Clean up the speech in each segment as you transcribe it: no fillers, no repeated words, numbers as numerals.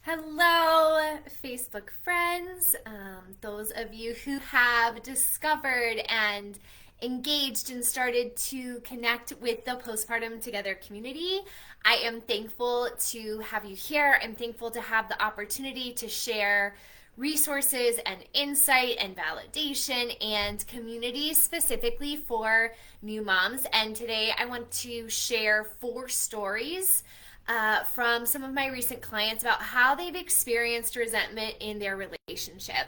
Hello, Facebook friends. Those of you who have discovered and engaged and started to connect with the Postpartum Together community. I am thankful to have you here. I'm thankful to have the opportunity to share resources and insight and validation and community specifically for new moms. And today I want to share 4 stories from some of my recent clients about how they've experienced resentment in their relationship.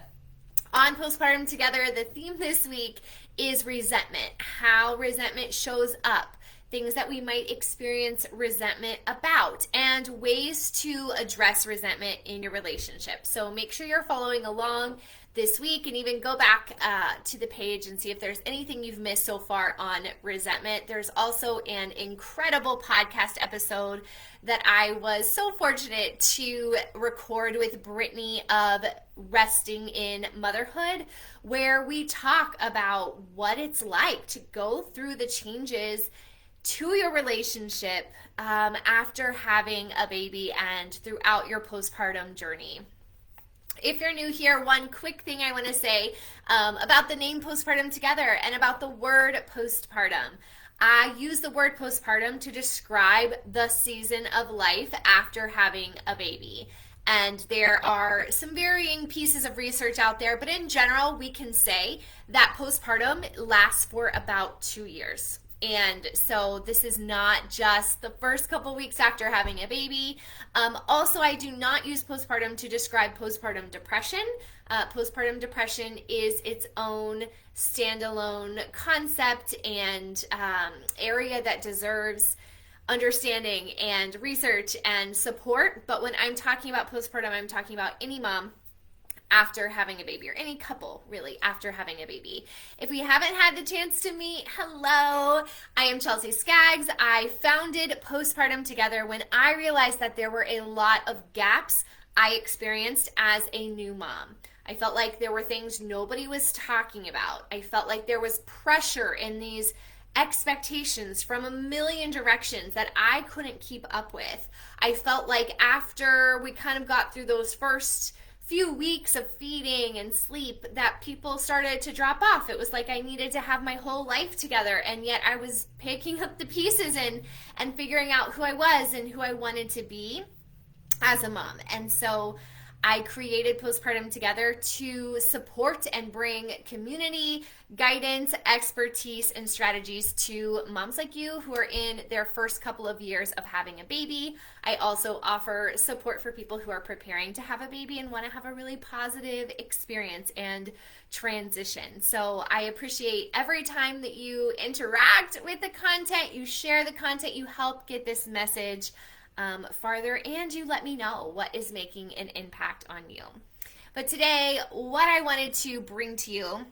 On Postpartum Together, the theme this week is resentment, how resentment shows up, things that we might experience resentment about, and ways to address resentment in your relationship. So make sure you're following along this week and even go back to the page and see if there's anything you've missed so far on resentment. There's also an incredible podcast episode that I was so fortunate to record with Brittany of Resting in Motherhood, where we talk about what it's like to go through the changes to your relationship after having a baby and throughout your postpartum journey. If you're new here, one quick thing I want to say about the name Postpartum Together and about the word postpartum. I use the word postpartum to describe the season of life after having a baby. And there are some varying pieces of research out there, but in general, we can say that postpartum lasts for about 2 years. And so this is not just the first couple weeks after having a baby. Also, I do not use postpartum to describe postpartum depression. Postpartum depression is its own standalone concept and area that deserves understanding and research and support. But when I'm talking about postpartum, I'm talking about any mom after having a baby, or any couple really after having a baby. If we haven't had the chance to meet, hello, I am Chelsea Skaggs. I founded Postpartum Together when I realized that there were a lot of gaps I experienced as a new mom. I felt like there were things nobody was talking about. I felt like there was pressure in these expectations from a million directions that I couldn't keep up with. I felt like after we kind of got through those first few weeks of feeding and sleep that people started to drop off. It was like I needed to have my whole life together, and yet I was picking up the pieces and figuring out who I was and who I wanted to be as a mom. And so I created Postpartum Together to support and bring community, guidance, expertise, and strategies to moms like you who are in their first couple of years of having a baby. I also offer support for people who are preparing to have a baby and want to have a really positive experience and transition. So I appreciate every time that you interact with the content, you share the content, you help get this message farther, and you let me know what is making an impact on you. But today, what I wanted to bring to you,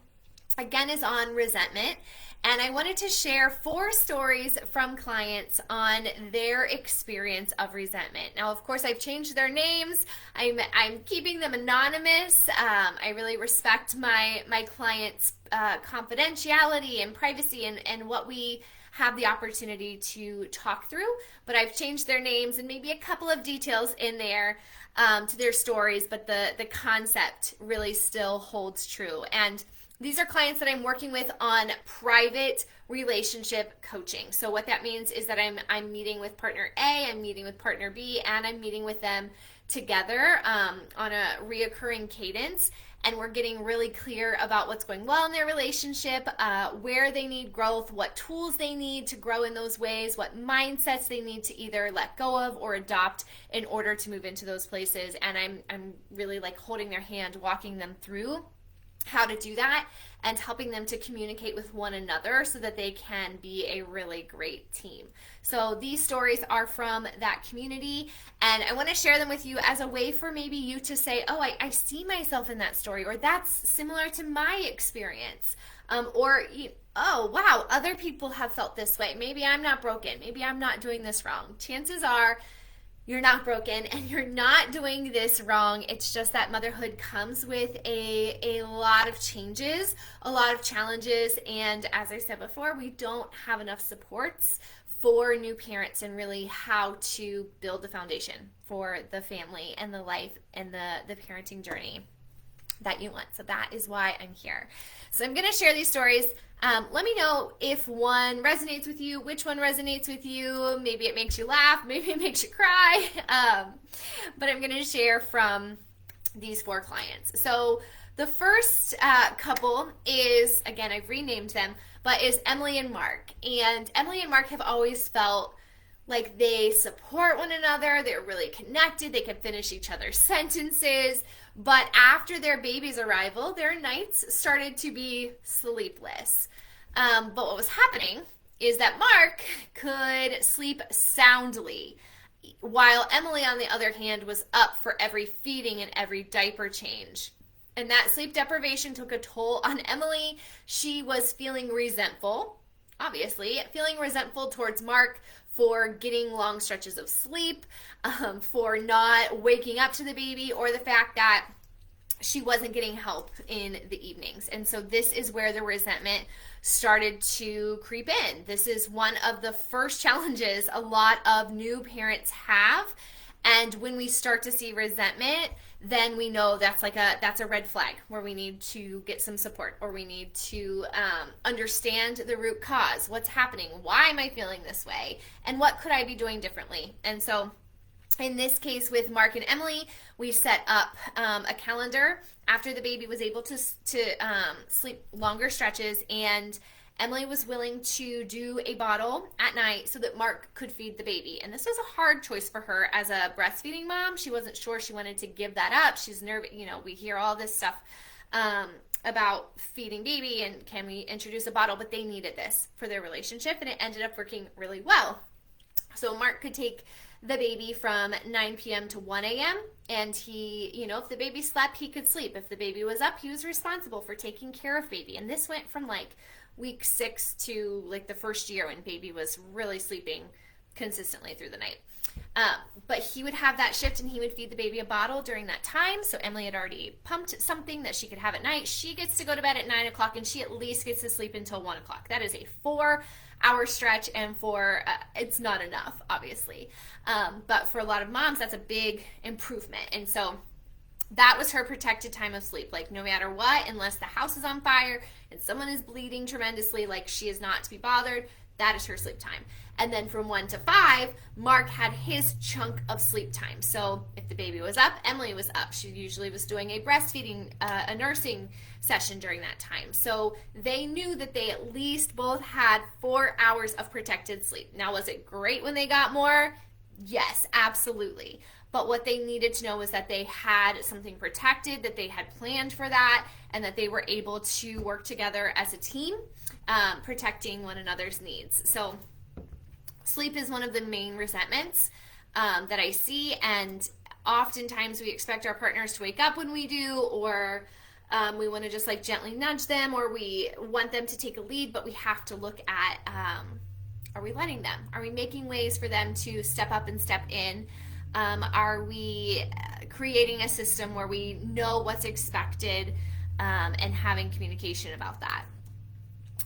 again, is on resentment, and I wanted to share 4 stories from clients on their experience of resentment. Now, of course, I've changed their names. I'm keeping them anonymous. I really respect my clients' confidentiality and privacy and what we have the opportunity to talk through, but I've changed their names and maybe a couple of details in there to their stories, but the concept really still holds true. And these are clients that I'm working with on private relationship coaching. So what that means is that I'm meeting with partner A, I'm meeting with partner B, and I'm meeting with them together on a reoccurring cadence. And we're getting really clear about what's going well in their relationship, where they need growth, what tools they need to grow in those ways, what mindsets they need to either let go of or adopt in order to move into those places. And I'm really like holding their hand, walking them through how to do that and helping them to communicate with one another so that they can be a really great team. So these stories are from that community, and I want to share them with you as a way for maybe you to say, oh, I see myself in that story, or that's similar to my experience, or oh, wow, other people have felt this way. Maybe I'm not broken. Maybe I'm not doing this wrong. Chances are you're not broken and you're not doing this wrong. It's just that motherhood comes with a lot of changes, a lot of challenges, and as I said before, we don't have enough supports for new parents and really how to build the foundation for the family and the life and the parenting journey that you want. So that is why I'm here. So I'm going to share these stories. Let me know if one resonates with you, which one resonates with you. Maybe it makes you laugh, maybe it makes you cry. But I'm going to share from these 4 clients. So the first couple is, again, I've renamed them, but is Emily and Mark. And Emily and Mark have always felt like they support one another. They're really connected. They can finish each other's sentences. But after their baby's arrival, their nights started to be sleepless. But what was happening is that Mark could sleep soundly, while Emily, on the other hand, was up for every feeding and every diaper change. And that sleep deprivation took a toll on Emily. She was feeling resentful, obviously, feeling resentful towards Mark for getting long stretches of sleep, for not waking up to the baby, or the fact that she wasn't getting help in the evenings. And so this is where the resentment started to creep in. This is one of the first challenges a lot of new parents have. And when we start to see resentment, then we know that's a red flag where we need to get some support, or we need to understand the root cause. What's happening? Why am I feeling this way? And what could I be doing differently? And so in this case with Mark and Emily, we set up a calendar after the baby was able to sleep longer stretches, and Emily was willing to do a bottle at night so that Mark could feed the baby. And this was a hard choice for her as a breastfeeding mom. She wasn't sure she wanted to give that up. She's nervous. We hear all this stuff about feeding baby and can we introduce a bottle, but they needed this for their relationship, and it ended up working really well. So Mark could take the baby from 9 p.m. to 1 a.m. and he, if the baby slept, he could sleep. If the baby was up, he was responsible for taking care of baby. And this went from week 6 to the first year when baby was really sleeping consistently through the night. But he would have that shift and he would feed the baby a bottle during that time. So Emily had already pumped something that she could have at night. She gets to go to bed at 9 o'clock and she at least gets to sleep until 1 o'clock. That is a 4-hour stretch, and it's not enough, obviously. But for a lot of moms, that's a big improvement. And so that was her protected time of sleep. No matter what, unless the house is on fire and someone is bleeding tremendously, she is not to be bothered. That is her sleep time. And then from 1 to 5, Mark had his chunk of sleep time. So if the baby was up, Emily was up. She usually was doing a breastfeeding, a nursing session during that time. So they knew that they at least both had 4 hours of protected sleep. Now, was it great when they got more? Yes, absolutely. But what they needed to know was that they had something protected, that they had planned for that, and that they were able to work together as a team, protecting one another's needs. So sleep is one of the main resentments that I see, and oftentimes we expect our partners to wake up when we do, or we want to just gently nudge them, or we want them to take a lead, but we have to look at, are we letting them? Are we making ways for them to step up and step in? Are we creating a system where we know what's expected and having communication about that?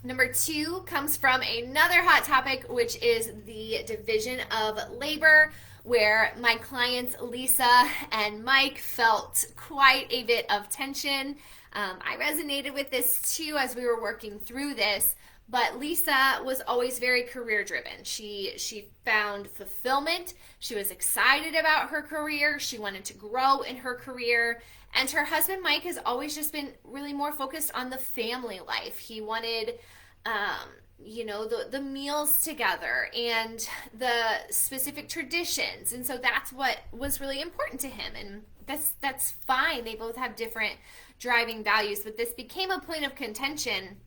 Number 2 comes from another hot topic, which is the division of labor, where my clients Lisa and Mike felt quite a bit of tension. I resonated with this too as we were working through this. But Lisa was always very career driven. She found fulfillment. She was excited about her career. She wanted to grow in her career. And her husband, Mike, has always just been really more focused on the family life. He wanted, the meals together and the specific traditions. And so that's what was really important to him. And that's fine. They both have different driving values. But this became a point of contention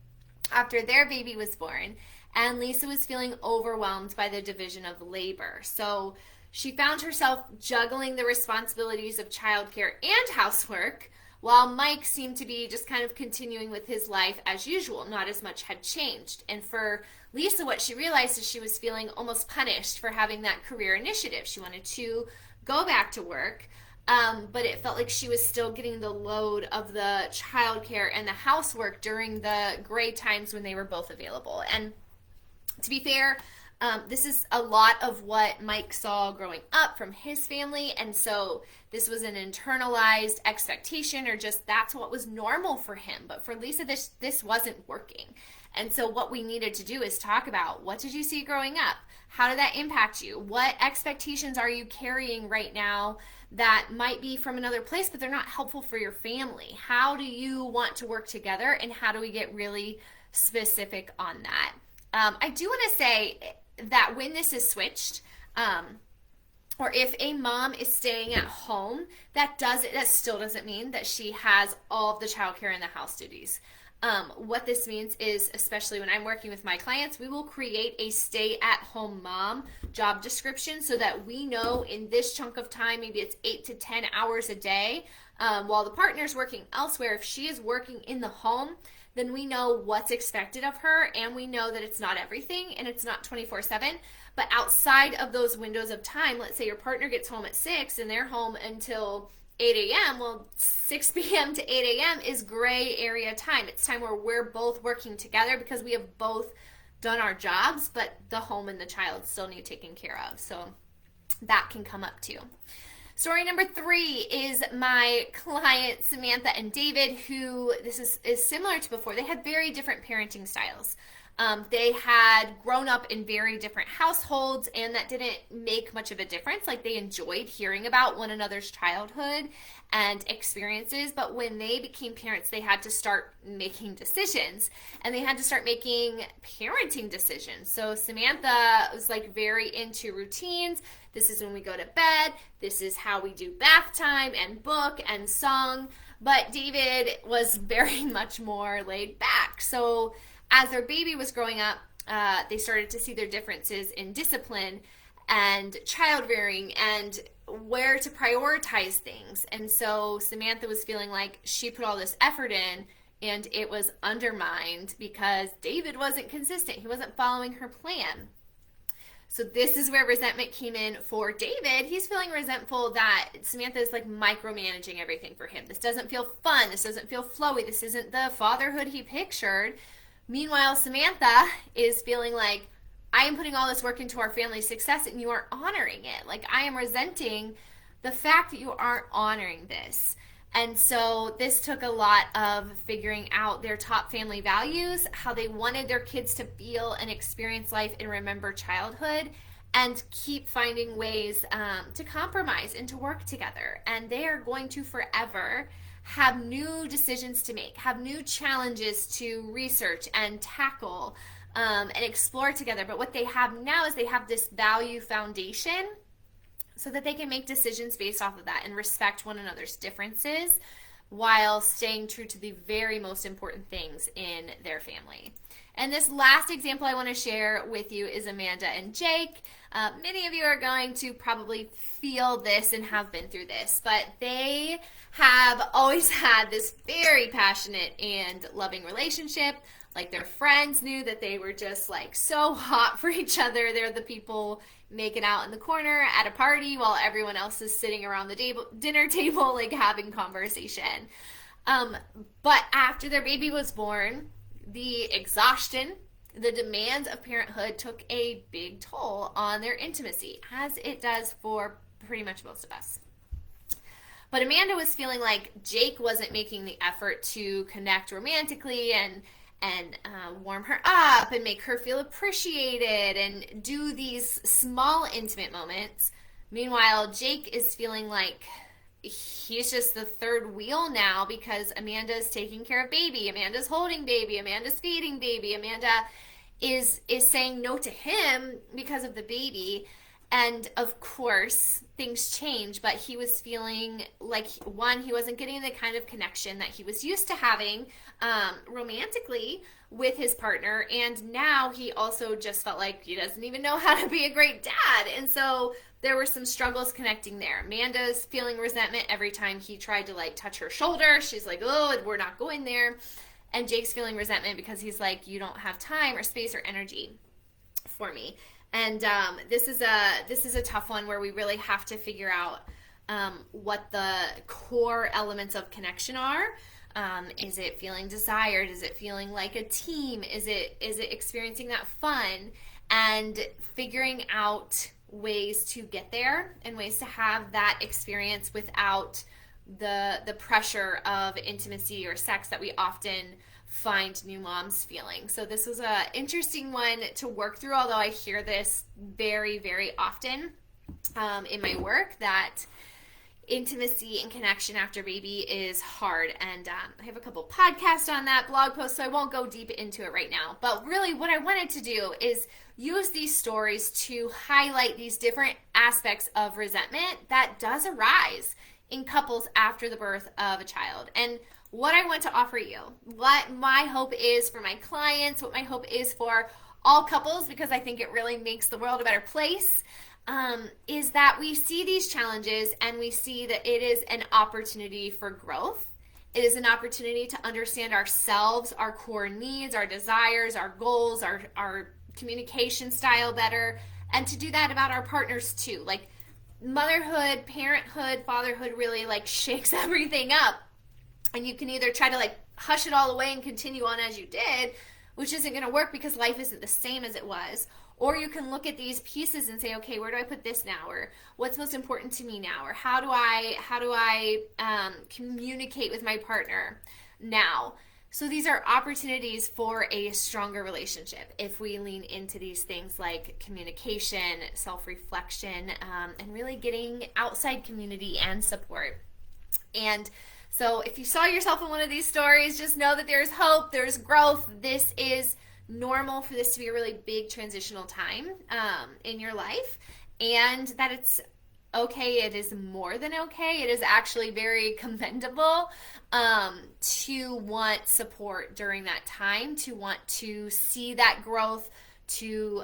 after their baby was born, and Lisa was feeling overwhelmed by the division of labor. So she found herself juggling the responsibilities of childcare and housework, while Mike seemed to be just kind of continuing with his life as usual. Not as much had changed. And for Lisa, what she realized is she was feeling almost punished for having that career initiative. She wanted to go back to work, but it felt like she was still getting the load of the childcare and the housework during the great times when they were both available. And to be fair, This is a lot of what Mike saw growing up from his family, and so this was an internalized expectation, or just that's what was normal for him. But for Lisa, this wasn't working. And so what we needed to do is talk about, what did you see growing up? How did that impact you? What expectations are you carrying right now that might be from another place, but they're not helpful for your family? How do you want to work together, and how do we get really specific on that? I do want to say that when this is switched, or if a mom is staying at home, that still doesn't mean that she has all of the childcare and the house duties. What this means is, especially when I'm working with my clients, we will create a stay-at-home mom job description so that we know in this chunk of time, maybe it's 8 to 10 hours a day, while the partner's working elsewhere. If she is working in the home, then we know what's expected of her, and we know that it's not everything and it's not 24/7. But outside of those windows of time, let's say your partner gets home at 6 and they're home until 8 a.m. Well, 6 p.m. to 8 a.m. is gray area time. It's time where we're both working together because we have both done our jobs, but the home and the child still need taken care of. So that can come up too. Story number 3 is my client Samantha and David, who this is similar to before. They had very different parenting styles. They had grown up in very different households, and that didn't make much of a difference. Like, they enjoyed hearing about one another's childhood and experiences, but when they became parents, they had to start making decisions, and they had to start making parenting decisions. So Samantha was like very into routines. This is when we go to bed. This is how we do bath time and book and song. But David was very much more laid back. So as their baby was growing up, they started to see their differences in discipline and child rearing and where to prioritize things. And so Samantha was feeling like she put all this effort in and it was undermined because David wasn't consistent. He wasn't following her plan. So this is where resentment came in for David. He's feeling resentful that Samantha is like micromanaging everything for him. This doesn't feel fun. This doesn't feel flowy. This isn't the fatherhood he pictured. Meanwhile, Samantha is feeling like, I am putting all this work into our family's success and you aren't honoring it. Like, I am resenting the fact that you aren't honoring this. And so this took a lot of figuring out their top family values, how they wanted their kids to feel and experience life and remember childhood, and keep finding ways to compromise and to work together. And they are going to forever have new decisions to make, have new challenges to research and tackle and explore together. But what they have now is they have this value foundation so that they can make decisions based off of that and respect one another's differences while staying true to the very most important things in their family. And this last example I want to share with you is Amanda and Jake. Many of you are going to probably feel this and have been through this, but they have always had this very passionate and loving relationship. Like, their friends knew that they were just like so hot for each other. They're the people making out in the corner at a party while everyone else is sitting around the dinner table, like having conversation. But after their baby was born, the exhaustion, the demands of parenthood took a big toll on their intimacy, as it does for pretty much most of us. But Amanda was feeling like Jake wasn't making the effort to connect romantically and warm her up and make her feel appreciated and do these small intimate moments. Meanwhile, Jake is feeling like he's just the third wheel now because Amanda's taking care of baby, Amanda's holding baby, Amanda's feeding baby, Amanda is saying no to him because of the baby. And of course, things change, but he was feeling like, one, he wasn't getting the kind of connection that he was used to having romantically with his partner, and now he also just felt like he doesn't even know how to be a great dad. And so there were some struggles connecting there. Amanda's feeling resentment every time he tried to like touch her shoulder. She's like, oh, we're not going there. And Jake's feeling resentment because he's like, you don't have time or space or energy for me. And this is a tough one where we really have to figure out what the core elements of connection are. Is it feeling desired? Is it feeling like a team? Is it experiencing that fun? and figuring out ways to get there and ways to have that experience without the pressure of intimacy or sex that we often find new moms feeling. So this was a interesting one to work through, although I hear this very, very often in my work, that intimacy and connection after baby is hard. And I have a couple podcasts on that, blog posts, so I won't go deep into it right now. But really what I wanted to do is use these stories to highlight these different aspects of resentment that does arise in couples after the birth of a child. And what I want to offer you, what my hope is for my clients, what my hope is for all couples, because I think it really makes the world a better place, is that we see these challenges and we see that it is an opportunity for growth. It is an opportunity to understand ourselves, our core needs, our desires, our goals, our communication style better, and to do that about our partners too. Like, motherhood, parenthood, fatherhood really like shakes everything up. And you can either try to like hush it all away and continue on as you did, which isn't going to work because life isn't the same as it was. Or you can look at these pieces and say, okay, where do I put this now? Or what's most important to me now? Or how do I communicate with my partner now? So these are opportunities for a stronger relationship if we lean into these things like communication, self-reflection, and really getting outside community and support. And so if you saw yourself in one of these stories, just know that there's hope, there's growth. This is normal for this to be a really big transitional time in your life, and that it's okay. It is more than okay. It is actually very commendable to want support during that time, to want to see that growth, to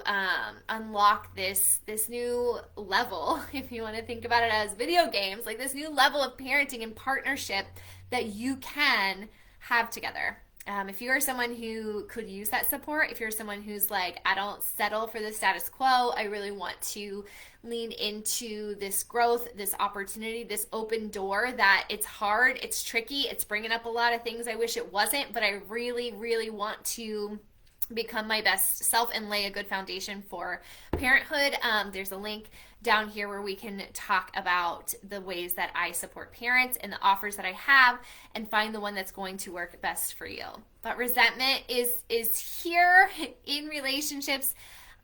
unlock this new level, if you want to think about it as video games, like this new level of parenting and partnership that you can have together. If you're someone who could use that support, if you're someone who's like, I don't settle for the status quo, I really want to lean into this growth, this opportunity, this open door, that it's hard, it's tricky, it's bringing up a lot of things I wish it wasn't, but I really, really want to become my best self and lay a good foundation for parenthood. There's a link down here where we can talk about the ways that I support parents and the offers that I have, and find the one that's going to work best for you. But resentment is here in relationships,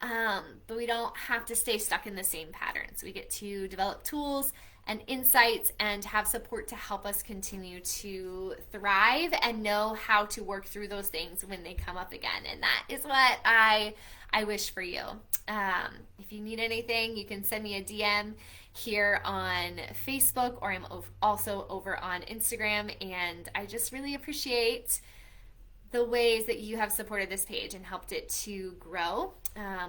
but we don't have to stay stuck in the same patterns. We get to develop tools and insights and have support to help us continue to thrive and know how to work through those things when they come up again. And that is what I wish for you. If you need anything, you can send me a DM here on Facebook, or I'm also over on Instagram. And I just really appreciate the ways that you have supported this page and helped it to grow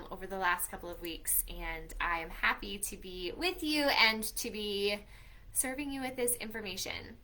over the last couple of weeks. And I am happy to be with you and to be serving you with this information.